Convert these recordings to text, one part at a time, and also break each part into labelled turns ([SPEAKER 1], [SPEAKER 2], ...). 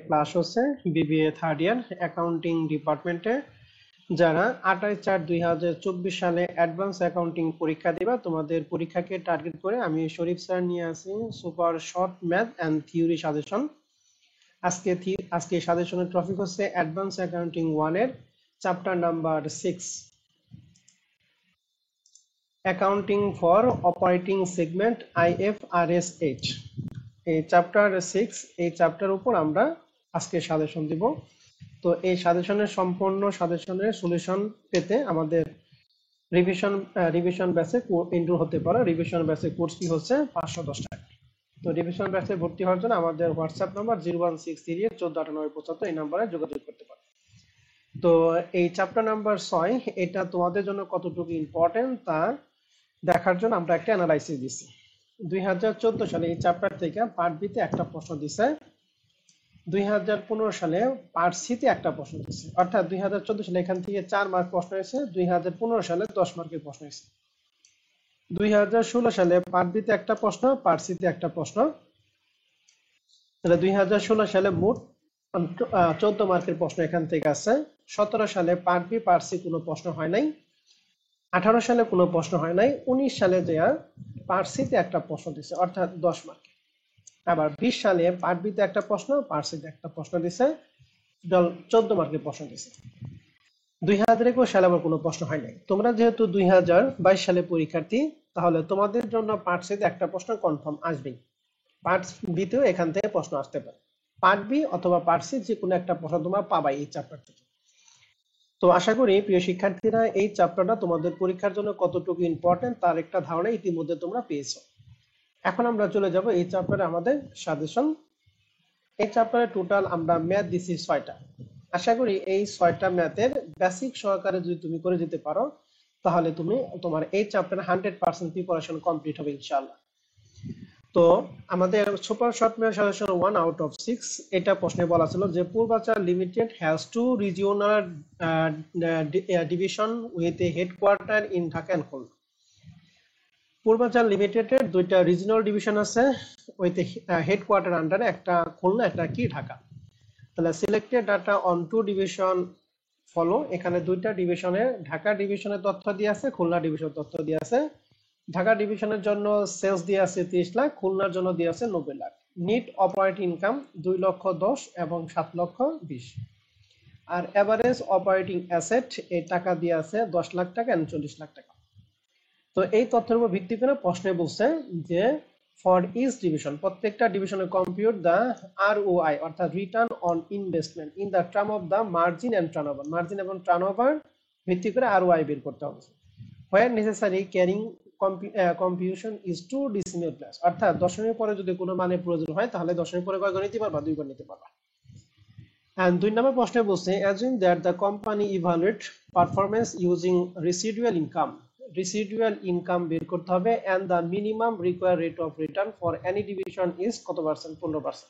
[SPEAKER 1] Class হচ্ছে BBA third year accounting ডিপার্টমেন্টে যারা 28/4/2024 সালে অ্যাডভান্স অ্যাকাউন্টিং পরীক্ষা দিবা তোমাদের পরীক্ষাকে টার্গেট করে আমি শরীফ স্যার নিয়ে আসি super short math and theory suggestion. আজকে সাজেশনের টপিক হচ্ছে অ্যাডভান্স অ্যাকাউন্টিং 1 এর chapter number 6 accounting for operating segment IFRS 8। এই চ্যাপ্টার 6 এই চ্যাপ্টার উপর আমরা আজকে সাজেশন দিব। তো এই সম্পূর্ণ সাজেশনের সলিউশন পেতে আমাদের রিভিশন ব্যাচে এনরোল হতে পারো। রিভিশন ব্যাচে কোর্স ফি হচ্ছে 510 টাকা। তো রিভিশন ব্যাচে ভর্তি হওয়ার জন্য আমাদের হোয়াটসঅ্যাপ নাম্বার 01638149875 এই নম্বরে যোগাযোগ করতে পারো। তো এই চ্যাপ্টার নাম্বার 6 এটা তোমাদের জন্য কতটুকু ইম্পর্টেন্ট তা দেখার জন্য আমরা একটা অ্যানালাইসিস দিছি। 2014 সালে এই চ্যাপ্টার থেকে পার্ট বি তে একটা প্রশ্ন দিছে, 2015 সালে পার্ট সি তে একটা প্রশ্ন দিছে, অর্থাৎ 2014 সালে এখান থেকে 4 মার্ক প্রশ্ন হয়েছে, 2015 সালে 10 মার্কের প্রশ্ন হয়েছে। 2016 সালে পার্ট বি তে একটা প্রশ্ন, পার্ট সি তে একটা প্রশ্ন, তাহলে 2016 সালে মোট 14 মার্কের প্রশ্ন এখান থেকে আছে। 17 সালে পার্ট বি পার্ট সি কোনো প্রশ্ন হয় নাই, 18 সালে কোনো প্রশ্ন হয় নাই, 19 সালে দেয়া পার্ট সি তে একটা প্রশ্ন দিছে অর্থাৎ 10 মার্ক। আবার 20 সালে পার্ট বি তে একটা প্রশ্ন, পার্ট সি তে একটা প্রশ্ন দিছে, টোটাল 14 মার্কের প্রশ্ন দিছে। 2021 সালে আবার কোনো প্রশ্ন হয় নাই। তোমরা যেহেতু 2022 সালে পরীক্ষার্থী, তাহলে তোমাদের জন্য পার্ট সি তে একটা প্রশ্ন কনফার্ম আসবেই। পার্ট বি তেও এখান থেকে প্রশ্ন আসতে পারে। পার্ট বি অথবা পার্ট সি যে কোনো একটা প্রশ্ন তোমরা পাবাই এই চ্যাপ্টার থেকে। তো আশা করি প্রিয় শিক্ষার্থীরা এই চ্যাপ্টারটা তোমাদের পরীক্ষার জন্য কতটুকু ইম্পর্টেন্ট তার একটা ধারণা ইতিমধ্যে তোমরা পেয়েছো। এখন আমরা চলে যাব এই চ্যাপ্টারে আমাদের সাজেশন। এই চ্যাপ্টারে টোটাল আমরা ম্যাথ দিছি 6টা। আশা করি এই 6টা ম্যাথের বেসিক সহকারে যদি তুমি করে যেতে পারো তাহলে তোমার এই চ্যাপ্টারে 100% প্রিপারেশন কমপ্লিট হবে ইনশাআল্লাহ। তো আমাদের super short math suggestion 1 out of 6 এটা প্রশ্নে বলা ছিল যে Purbachal limited has two regional division with a headquarter in Dhaka and Khulna. Purbachal লিমিটেডের দুইটা রিজিওনাল ডিভিশন আছে উইথ হেডকোয়ার্টার আন্ডারে, একটা খুলনা একটা কি ঢাকা। তাহলে selected data on two division follow, এখানে দুইটা ডিভিশনের ঢাকা ডিভিশনের তথ্য দিয়ে আছে, খুলনা ডিভিশনের তথ্য দিয়ে আছে। ঢাকা ডিভিশনের জন্য সেলস দিয়ে আছে 30 লাখ, খুলনার জন্য দিয়ে আছে 90 লাখ। নিট অপারেটিং ইনকাম 2,10,00,000 এবং 7,20,000। আর এভারেজ অপারেটিং অ্যাসেট এই টাকা দিয়ে আছে 10 লাখ টাকা এবং 40 লাখ টাকা। তো এই তথ্যের উপর ভিত্তি করে প্রশ্নে বলছে যে ফর ইচ ডিভিশন, প্রত্যেকটা ডিভিশনে কম্পিউট দ্য ROI অর্থাৎ return on investment in the term of the margin and turnover. Margin এবং টার্নওভার ভিত্তি করে ROI বের করতে হবে। Where necessary carrying computation is to decimal place, অর্থাৎ দশমিকের পরে যদি কোনো মানে প্রয়োজন হয় তাহলে দশমিকের পরে কয় নিতে পারবা, 2 নিতে পারবা। And 2 নম্বর প্রশ্নে বলছে assume that the company evaluate performance using residual income। residual income বের করতে হবে and the minimum required rate of return for any division is কত percent, 15%।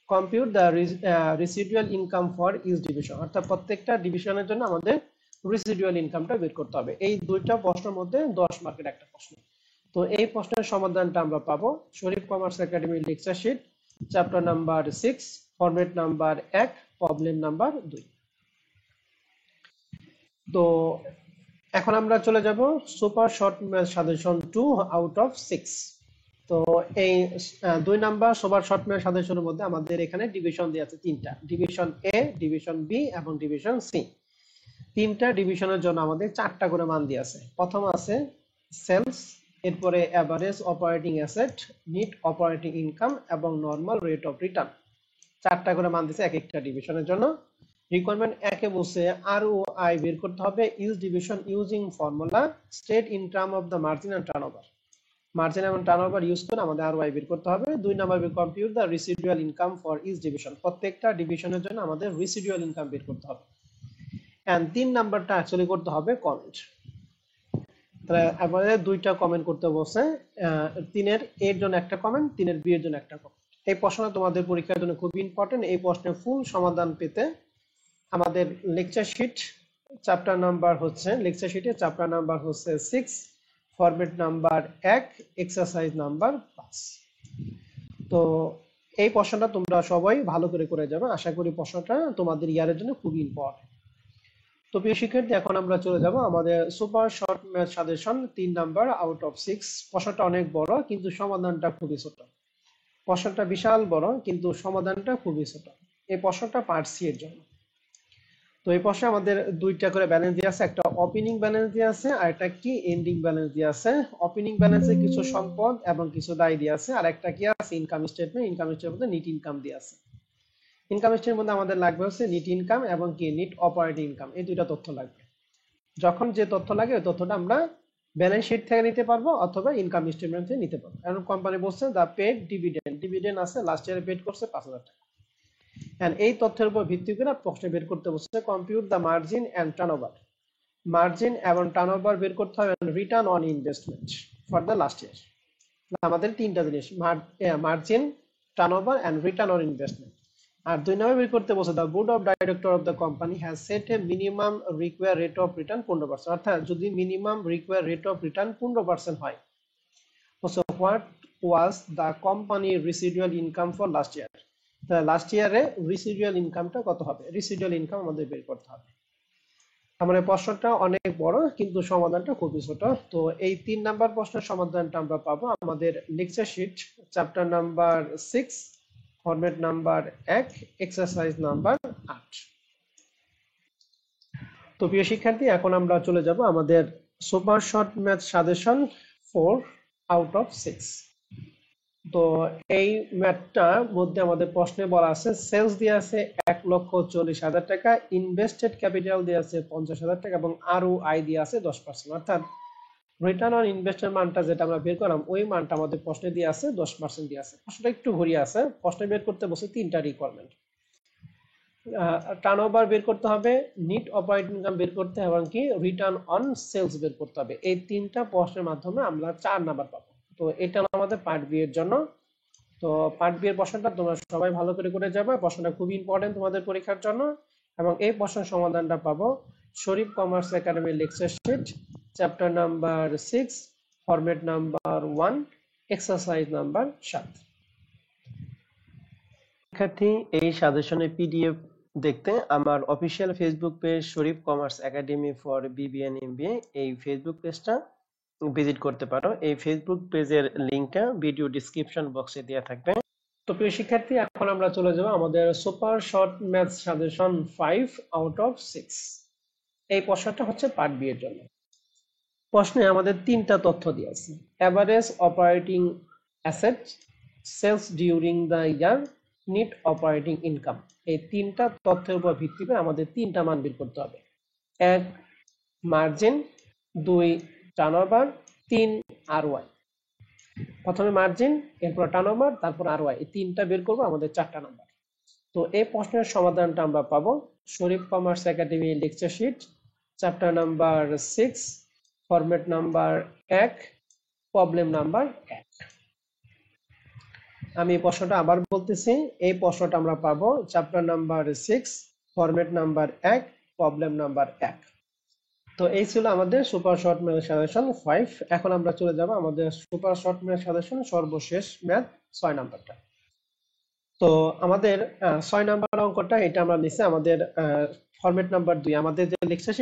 [SPEAKER 1] compute the residual income for each division, অর্থাৎ প্রত্যেকটা ডিভিশনের জন্য আমাদের রেসিডুয়াল ইনকামটা বের করতে হবে। এই দুইটা প্রশ্নের মধ্যে 10 মার্কের একটা প্রশ্ন। তো এই প্রশ্নের সমাধানটা আমরা পাবো Sharif commerce academy lecture sheet chapter number 6 format number 1 problem number 2। তো এখন আমরা চলে যাব super short math suggestion 2 out of 6। তো এই 2 নাম্বার সুপার শর্ট ম্যাথ সাজেশনের মধ্যে আমাদের এখানে ডিভিশন দেয়া আছে 3টা, ডিভিশন এ, ডিভিশন বি এবং ডিভিশন সি। 3টা ডিভিশনের জন্য আমাদের 4টা করে মান দিয়ে আছে। প্রথম আছে সেলস, এরপরে average operating asset, net operating income এবং নরমাল রেট অফ রিটার্ন। 4টা করে মান দিয়েছে এক একটা ডিভিশনের জন্য। রিকোয়ারমেন্ট একে বলছে ROI বের করতে হবে each division using formula state in term of the margin and turnover. Margin এবং টার্নওভার ইউজ করে আমাদের ROI বের করতে হবে। 2 number B compute the residual income for each division, প্রত্যেকটা ডিভিশনের জন্য আমাদের রেসিডুয়াল ইনকাম বের করতে হবে। এন্ড 3 নাম্বারটা অ্যাকচুয়ালি করতে হবে কমেন্ট। তাহলে আমাদের 2টা কমেন্ট করতে বলছে, 3 এর জন্য একটা কমেন্ট, 3 বি এর জন্য একটা কমেন্ট। এই প্রশ্নটা তোমাদের পরীক্ষার জন্য খুব ইম্পর্টেন্ট। এই প্রশ্নের ফুল সমাধান পেতে আমাদের লেকচার শিট চ্যাপ্টার নাম্বার হচ্ছে 6 ফরম্যাট নাম্বার 1 এক্সারসাইজ নাম্বার 5। তো এই প্রশ্নটা তোমরা সবাই ভালো করে করে যাবে, আশা করি প্রশ্নটা তোমাদের ইয়ারের জন্য খুবই ইম্পর্টেন্ট। তো প্রিয় শিক্ষার্থী, এখন আমরা চলে যাব আমাদের super short math suggestion 3 number out of 6। প্রশ্নটা অনেক বড় কিন্তু সমাধানটা খুবই ছোট। প্রশ্নটা বিশাল বড় কিন্তু সমাধানটা খুবই ছোট। এই প্রশ্নটা পার্ট সি এর জন্য। তো এই প্রশ্নে আমাদের দুইটা করে ব্যালেন্স দিয়ে আছে, একটা ওপেনিং ব্যালেন্স দিয়ে আছে আর একটা কি এন্ডিং ব্যালেন্স দিয়ে আছে। ওপেনিং ব্যালেন্সে কিছু সম্পদ এবং কিছু দায় দিয়ে আছে, আর একটা কি আছে ইনকাম স্টেটমেন্ট। ইনকাম স্টেটমেন্টে নিট ইনকাম দিয়ে আছে। ইনকাম স্টেটমেন্টের মধ্যে আমাদের লাগবে হচ্ছে নিট ইনকাম এবং কি নিট অপারেটিং ইনকাম, এই দুইটা তথ্য লাগবে। যখন যে তথ্য লাগে ওই তথ্যটা আমরা ব্যালেন্স শিট থেকে নিতে পারবো অথবা ইনকাম স্টেটমেন্ট থেকে নিতে পারবো। কারণ কোম্পানি বলছে দা পেড ডিভিডেন্ড, ডিভিডেন্ড আছে লাস্ট ইয়ারে পেড করছে 5,000 টাকা। এন্ড এই তথ্যের উপর ভিত্তি করে প্রশ্ন বের করতে বলছে compute the margin and turnover. Margin এবং টার্নওভার বের করতে হবে return on investment for the last year. আমাদের তিনটা জিনিস, margin, turnover and return on investment. আর 2 নম্বর বের করতে বলছে the board of director of the company has set a minimum require rate of return 15%। অর্থাৎ যদি minimum require rate of return 15% হয়, so what was the company residual income for last year? Last ইয়ারে রিসিডুয়াল ইনকামটা কত হবে? রিসিডুয়াল income আমাদের বের করতে হবে। আমাদের প্রশ্নটা অনেক বড় কিন্তু সমাধানটা খুবই ছোট। তো এই 3 নাম্বার প্রশ্নের সমাধানটা আমরা পাবো আমাদের lecture sheet chapter number 6 format number 1 exercise number 8। তো প্রিয় শিক্ষার্থী, এখন আমরা চলে যাব আমাদের super short math suggestion 4 out of 6। তো এই ম্যাথটার মধ্যে আমাদের প্রশ্নে বলা আছে সেলস দিয়ে আছে 1,40,000 টাকা, ইনভেস্টেড ক্যাপিটাল দিয়ে আছে 50,000 টাকা এবং আরওআই দিয়ে আছে 10%। অর্থাৎ রিটার্ন অন ইনভেস্টের মানটা যেটা আমরা বের করলাম ওই মানটা আমাদের প্রশ্নে দিয়ে আছে 10% দিয়ে আছে। প্রশ্নটা একটু ঘুরিয়ে আছে, প্রশ্নে বের করতে বসে তিনটা রিকোয়ারমেন্ট। টার্নওভার বের করতে হবে, নিট অপারেটিং ইনকাম বের করতে হবে এবং কি রিটার্ন অন সেলস বের করতে হবে। এই তিনটা প্রশ্নের মাধ্যমে আমরা 4 নাম্বার পাবো। তো এটা হলো আমাদের পার্ট বি এর জন্য। তো পার্ট বি এর প্রশ্নটা তোমরা সবাই ভালো করে করে যাবে, প্রশ্নটা খুবই ইম্পর্টেন্ট তোমাদের পরীক্ষার জন্য। এবং এই প্রশ্নের সমাধানটা পাবো Sharif commerce academy lecture sheet chapter number 6 format number 1 exercise number 7। শিক্ষার্থী, এই সাজেশনের পিডিএফ দেখতে আমার official facebook page Sharif commerce academy for BBA and MBA এই ফেসবুক পেজটা ভিজিট করতে পারো। এই ফেসবুক পেজের লিংকটা ভিডিও ডেসক্রিপশন বক্সে দেওয়া থাকবে। তো প্রিয় শিক্ষার্থী, এখন আমরা চলে যাব আমাদের super short math suggestion 5 out of 6। এই প্রশ্নটা হচ্ছে পার্ট বি এর জন্য। প্রশ্নে আমাদের তিনটা তথ্য দিয়ে আছে, average operating asset, sales during the year, net operating income. এই তিনটা তথ্যের উপর ভিত্তি করে আমাদের তিনটা মান বের করতে হবে। 1 মার্জিন, 2 টার্নওভার, 3 আরওআই। প্রথমে মার্জিন, এরপর টার্নওভার, তারপর আরওআই, এই তিনটা বের করব আমাদের 4টা নাম্বার। তো এই প্রশ্নের সমাধানটা আমরা পাবো Sharif commerce academy lecture sheet chapter number 6 format number 1 problem number 1। আমি এই প্রশ্নটা আবার বলতেছি, এই প্রশ্নটা আমরা পাবো chapter number 6 format number 1 problem number 1। তো এই ছিল আমাদের সুপার শর্ট ম্যাথ সাজেশন 5। এখন আমরা চলে যাব আমাদের সুপার শর্ট ম্যাথ সাজেশন সর্বশেষ ম্যাথ 6 নাম্বারটা। তো আমাদের 6 নাম্বার অঙ্কটা এটা আমরা নিছি আমাদের ফরম্যাট নাম্বার 2। আমাদের যে lecture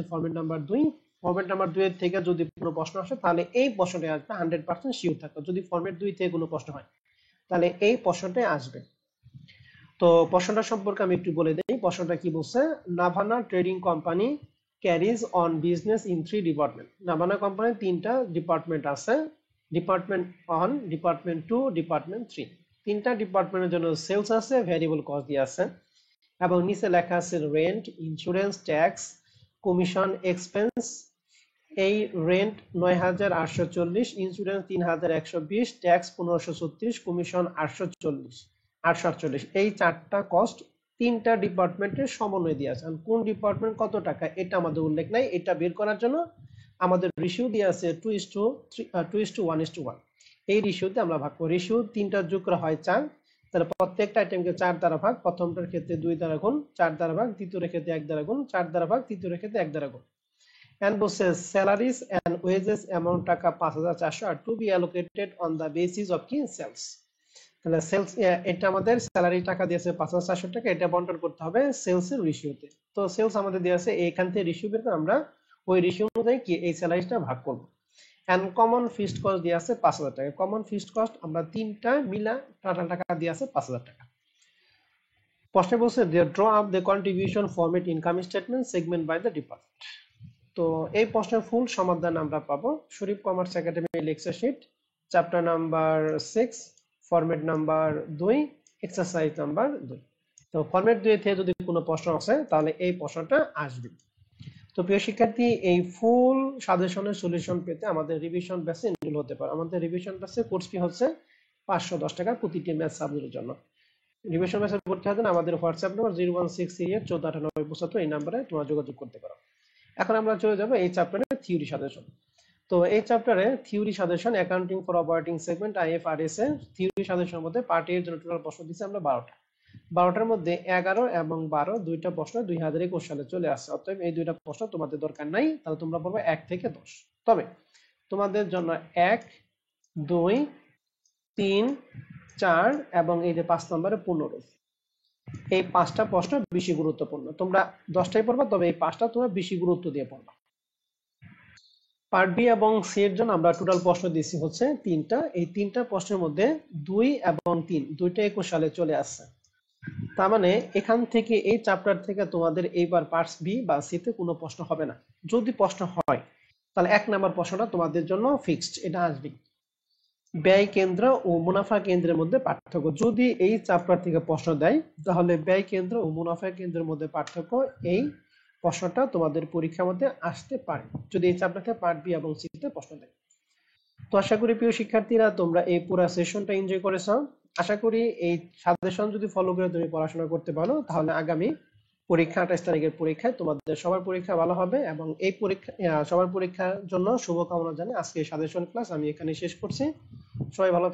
[SPEAKER 1] format number 2, format number 2 এর থেকে যদি কোনো প্রশ্ন আসে তাহলে এই প্রশ্নটা আসবে 100% শিওর থাকো। যদি ফরম্যাট 2 থেকে কোনো প্রশ্ন হয় তাহলে এই প্রশ্নটাই আসবে। তো প্রশ্নটা সম্পর্কে আমি একটু বলে দেই। প্রশ্নটা কি বলছে, Navana trading company carries on business in 3 department. Navana কোম্পানির 3টা ডিপার্টমেন্ট আছে, ডিপার্টমেন্ট 1, ডিপার্টমেন্ট 2, ডিপার্টমেন্ট 3। 3টা ডিপার্টমেন্টের জন্য সেলস আছে, ভ্যারিয়েবল কস্ট দিয়ে আছে এবং নিচে লেখা আছে rent, insurance, tax, commission, expense. এই রেন্ট 9,840, ইন্স্যুরেন্স 3,120, ট্যাক্স 1,536, কমিশন 848। এই 4টা কস্ট 3টা ডিপার্টমেন্টের সমন্বয় দিয়ে আছে। কোন ডিপার্টমেন্ট কত টাকা এটা আমাদের উল্লেখ নাই। এটা বের করার জন্য আমাদের রেশিও দিয়ে আছে 2:1:1। এই রেশিওতে আমরা ভাগ করি। রেশিও 3টা যোগ করা হয় 4, তাহলে প্রত্যেকটা আইটেমকে 4 দ্বারা ভাগ, প্রথমটার ক্ষেত্রে 2 দ্বারা গুণ, 4 দ্বারা ভাগ, দ্বিতীয়টার ক্ষেত্রে 1 দ্বারা গুণ, 4 দ্বারা ভাগ, তৃতীয়টার ক্ষেত্রে 1 দ্বারা গুণ। And বলছে salaries and wages amount টাকা 5,400 are to be allocated on the basis of key sales। তাহলে সেলস, এটা আমাদের স্যালারি টাকা দিয়েছে 5,400 টাকা, এটা বন্টন করতে হবে সেলস এর রেশিওতে। তো সেলস আমাদের দেওয়া আছে, এখান থেকে রেশিও বের করে আমরা ওই রেশিও অনুযায়ী কি এই স্যালারিটা ভাগ করব। এন্ড কমন ফিক্সড কস্ট দেওয়া আছে 5,000 টাকা। কমন ফিক্সড কস্ট আমরা তিনটা মিলা টোটাল টাকা দেওয়া আছে 5,000 টাকা। প্রশ্নে বলছে যে draw up the contribution format income statement segment by the department. তো এই প্রশ্নের ফুল সমাধান আমরা পাবো Sharif commerce academy lecture sheet chapter number 6 format number 2 exercise number 2। তো ফরম্যাট 2 থেকে যদি কোনো প্রশ্ন আসে তাহলে এই প্রশ্নটা আসবে। তো প্রিয় শিক্ষার্থী, এই ফুল সাজেশনের সলিউশন পেতে আমাদের রিভিশন ব্যাচে এনরোল হতে পারে। আমাদের রিভিশন ব্যাচে কোর্স ফি হচ্ছে 510 টাকা প্রতিটি ম্যাথ সাবজেক্টের জন্য। রিভিশন ব্যাচে ভর্তি হতে আমাদের হোয়াটসঅ্যাপ নম্বর 01638149875 এই নম্বরে তোমরা যোগাযোগ করতে পারো। এখন আমরা চলে যাব এই চ্যাপ্টারের থিওরি সাজেশন। তো এই চ্যাপ্টারে theory suggestion accounting for operating segment IFRS এর থিওরি সাজেশনের মধ্যে পার্ট এর জন্য টোটাল প্রশ্ন দিয়েছি আমরা 12টা। 12টার মধ্যে 11 এবং 12 দুইটা প্রশ্ন 2021 সালে চলে আসছে, অতএব এই দুইটা প্রশ্ন তোমাদের দরকার নাই, তাহলে তোমরা পড়বে 1 থেকে 10। তবে তোমাদের জন্য 1, 2, 3, 4 এবং এই যে 5 নম্বরে পুনরুক্তি, এই 5টা প্রশ্ন বেশি গুরুত্বপূর্ণ। তোমরা 10টাই পড়বা, তবে এই 5টা তোমরা বেশি গুরুত্ব দিয়ে পড়বা। পার্ট বি এবং সি এর জন্য আমরা টোটাল প্রশ্ন দিয়েছি হচ্ছে 3টা। এই 3টা প্রশ্নের মধ্যে 2 এবং 3 দুইটা 21 সালে চলে আসছে। তার মানে এখান থেকে এই চ্যাপ্টার থেকে তোমাদের এইবার পার্টস বি বা সি তে কোনো প্রশ্ন হবে না। যদি প্রশ্ন হয় তাহলে 1 নাম্বার প্রশ্নটা তোমাদের জন্য ফিক্সড, এটা আসবে। ব্যয় কেন্দ্র ও মুনাফা কেন্দ্রের মধ্যে পার্থক্য। যদি এই চ্যাপ্টার থেকে প্রশ্ন দেয় তাহলে ব্যয় কেন্দ্র ও মুনাফা কেন্দ্রের মধ্যে পার্থক্য, এই প্রশ্নটা তোমাদের পরীক্ষার মধ্যে আসতে পারে যদি এই চ্যাপ্টার থেকে পার্ট বি এবং সি তে প্রশ্ন দেয়। তো আশা করি প্রিয় শিক্ষার্থীরা তোমরা এই পুরো সেশনটা এনজয় করেছো। আশা করি এই সাজেশন যদি ফলো করে তুমি পড়াশোনা করতে পারো তাহলে আগামী পরীক্ষা 28 তারিখের পরীক্ষায় তোমাদের সবার পরীক্ষা ভালো হবে, এবং এই পরীক্ষা সবার পরীক্ষার জন্য শুভকামনা জানিয়ে আজকে সাজেশন ক্লাস আমি এখানে শেষ করছি। সবাই ভালো